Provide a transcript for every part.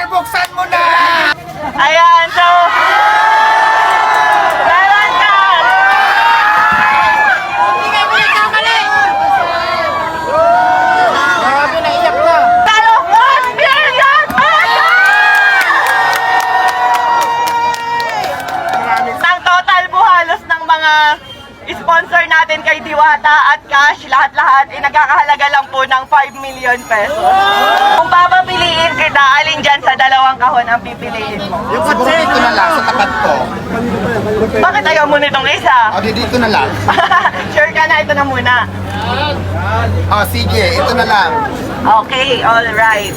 buksan mo na! Ayan, so... meron ka! Grabe, naiyak na! Talo, 1 million pesos! Ng total buhalos ng mga sponsor natin kay Diwata at Cash, lahat-lahat ay nagkakahalaga lang po ng 5 million pesos. Kung papapiliin kita, alin dyan sa dalawang kahon ang pipiliin mo? Yung siguro dito na lang, sa tapat ko. Bakit ayaw mo nitong isa? O, dito na lang. Sure ka na, ito na muna. O, sige, ito na lang. Okay, alright.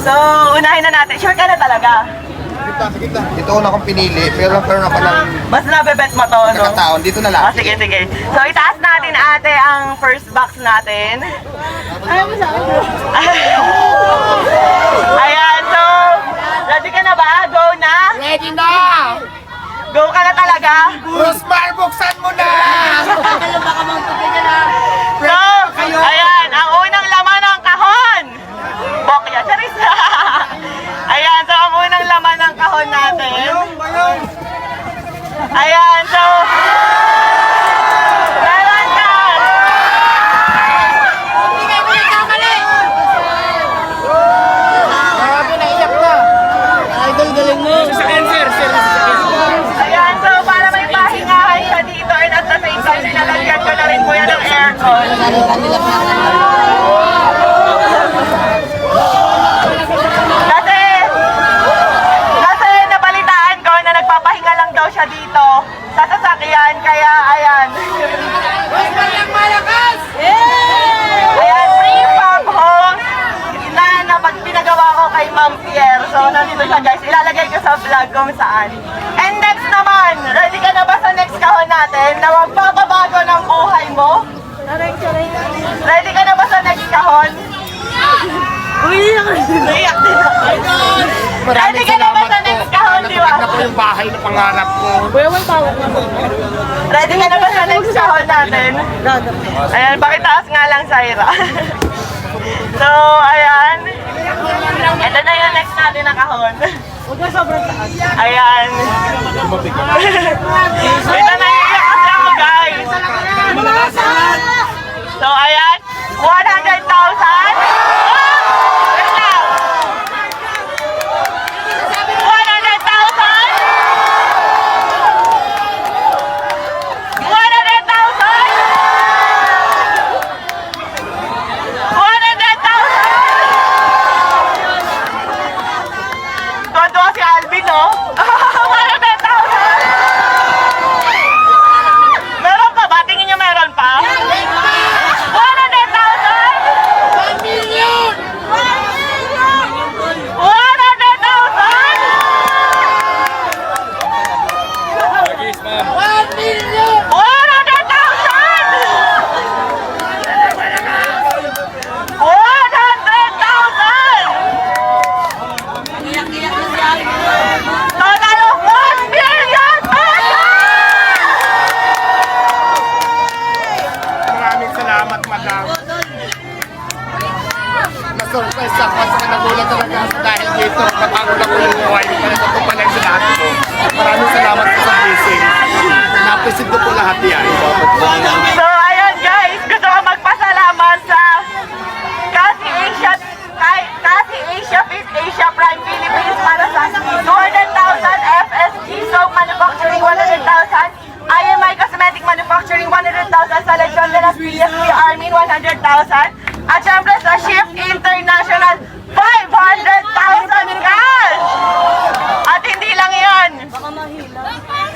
So, unahin na natin. Sure ka na talaga? Ito una kong pinili, pero ako lang Mas nabebet mo to, no? nakataon. Dito na lang. Oh, sige, sige. So, itaas natin, ate, ang first box natin. Ayan, so, ready ka na ba? Go na? Ready na! Go ka na talaga? Rosmar, buksan mo na! So, ayan, ang unang laman ng kahon. Bokya, charis. Ayan, so ang unang laman ng kahon natin. Ayan, so, meron ka. Grabe, naiyak na! Ayan, so para may pahingahan siya dito and at the same time, nilalagyan ko na rin po yan ng aircon. Kasi nabalitaan ko na nagpapahinga lang daw siya dito sa sasakyan, kaya ayan. Ayan, free farm home na pag pinagawa ko kay Ma'am Pierre. So, nandito siya guys. Ilalagay ko sa vlog kung saan. And next naman, ready ka na ba sa next kahon natin na magpapabago ng buhay mo? Ready ka na ba sa next kahon? Umiyak din ako. Ready ka na ba sa next kahon, di ba? Ako yung bahay na pangarap ko. Ready ka na ba sa next kahon natin? Ayan, pakitaas nga lang, Syra. So, ayan. Ito na yung next natin na kahon. Ayan. Ito na yung kasi ako, guys. So, ayan. 100,000. Wait lang. 100,000. Tuwa si Alvin, no? 100,000. Meron pa ba? Tingin niyo meron pa? 100,000? 1 million! 100,000! Total of 1 million Maraming salamat, madam. Na-surprise ako sa nagulat talaga ako dahil dito. Napagod ako yung buhay ko. Kaya ito pala yung lahat ko. Maraming salamat po sa blessing. Napisid ko po lahat yan. So ayun guys, gusto ko magpasalamat sa Kasi Asia Fit Asia Prime Philippines para sa 200,000, FSG Soap Manufacturing 100,000, IMI Cosmetic Manufacturing 100,000, sa Legion de las PSP Armin 100,000, at syempre sa Shift International 500,000 cash! At hindi lang yan,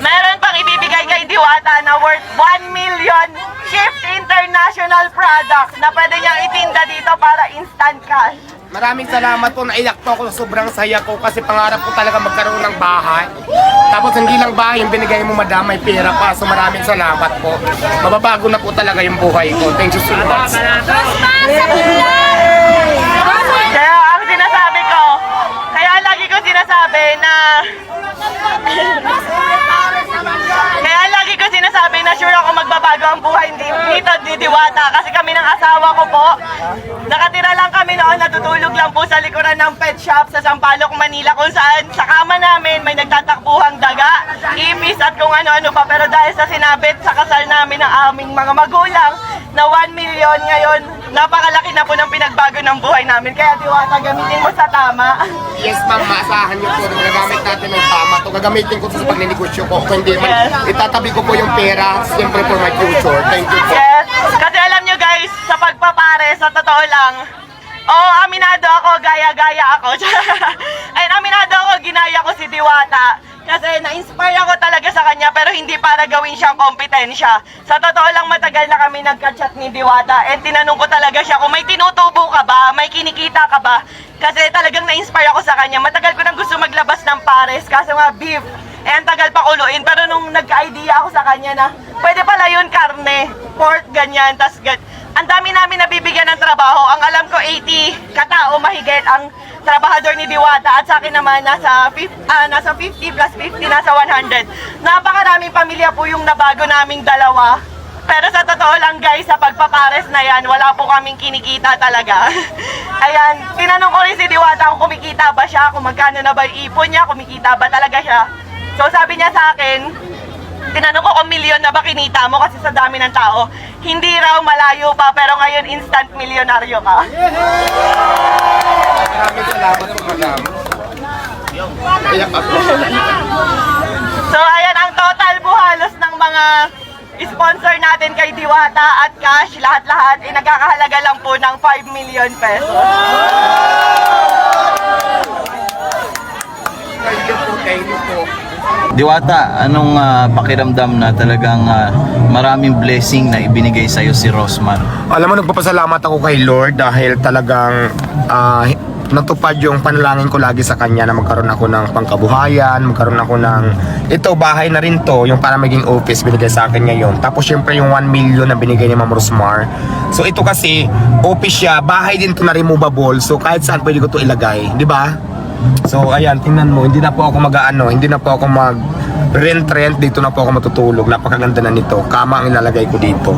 meron pang ibibigay kay Diwata na worth 1 million Shift International products na pwede niyang itinda dito para instant cash. Maraming salamat po. Naiyak po ako. Sobrang saya ko kasi pangarap ko talaga magkaroon ng bahay. Tapos hindi lang bahay yung binigay mo, madam, may pera pa. So maraming salamat po. Mababago na po talaga yung buhay ko. Thank you so much. Kaya ang sinasabi ko, kaya lagi ko sinasabi na sure ako magbaba nagbago ang buhay dito ni Diwata. Kasi kami ng asawa ko po, nakatira lang kami noon, natutulog lang po sa likuran ng pet shop sa Sampaloc, Manila, kung saan sa kama namin may nagtatakbuhang daga, ipis at kung ano-ano pa. Pero dahil sa sinabit sa kasal namin ng aming mga magulang na 1 million ngayon, napakalaki na po ng pinagbago ng buhay namin. Kaya Diwata, gamitin mo sa tama. Yes ma'am, maasahan niyo po na magagamit natin ng tama to. Gagamitin ko to sa pagninegosyo ko. Kung hindi man, Yes. itatabi ko po yung pera, siyempre for my future. Thank you po. Yes, kasi alam nyo guys, sa pagpapare, sa totoo lang, aminado ako, gaya-gaya ako. Ayun, aminado ako, ginaya ko si Diwata. Kasi na-inspire ako talaga sa kanya, pero hindi para gawin siyang kompetensya. Sa totoo lang, matagal na kami nagka-chat ni Diwata. And tinanong ko talaga siya kung may tinutubo ka ba, may kinikita ka ba. Kasi talagang na-inspire ako sa kanya. Matagal ko nang gusto maglabas ng pares, kaso nga beef. Eh, ang tagal pa kuluin. Pero nung nagka-idea ako sa kanya na, pwede pala yun karne, pork, ganyan, tas ang dami namin nabibigyan ng trabaho. Ang alam ko 80 katao mahigit ang trabahador ni Diwata at sa akin naman nasa 50 plus 50, nasa 100. Napakaraming pamilya po yung nabago naming dalawa. Pero sa totoo lang guys, sa pagpapares na yan, wala po kaming kinikita talaga. Ayan, tinanong ko rin si Diwata kung kumikita ba siya, kung magkano na ba yung ipon niya, kumikita ba talaga siya. So sabi niya sa akin, tinanong ko kung milyon na ba kinita mo kasi sa dami ng tao. Hindi raw, malayo pa, pero ngayon instant milyonaryo ka. Maraming salamat po, madam. Iyak ako. So ayan, ang total po halos ng mga sponsor natin kay Diwata at cash, lahat-lahat, ay nagkakahalaga lang po ng 5 million pesos. Thank you po, thank you po. Diwata, anong pakiramdam na talagang maraming blessing na ibinigay sa'yo si Rosmar? Alam mo, nagpapasalamat ako kay Lord dahil talagang natupad yung panalangin ko lagi sa kanya na magkaroon ako ng pangkabuhayan, magkaroon ako ng ito, bahay na rin to, yung para maging office binigay sa akin ngayon. Tapos syempre yung 1 million na binigay ni Ma'am Rosmar. So ito kasi, office siya, bahay din to na removable, so kahit saan pwede ko to ilagay, di ba? So ayan, tingnan mo, hindi na po ako hindi na po ako mag rent, dito na po ako matutulog. Napakaganda na nito, kama ang ilalagay ko dito.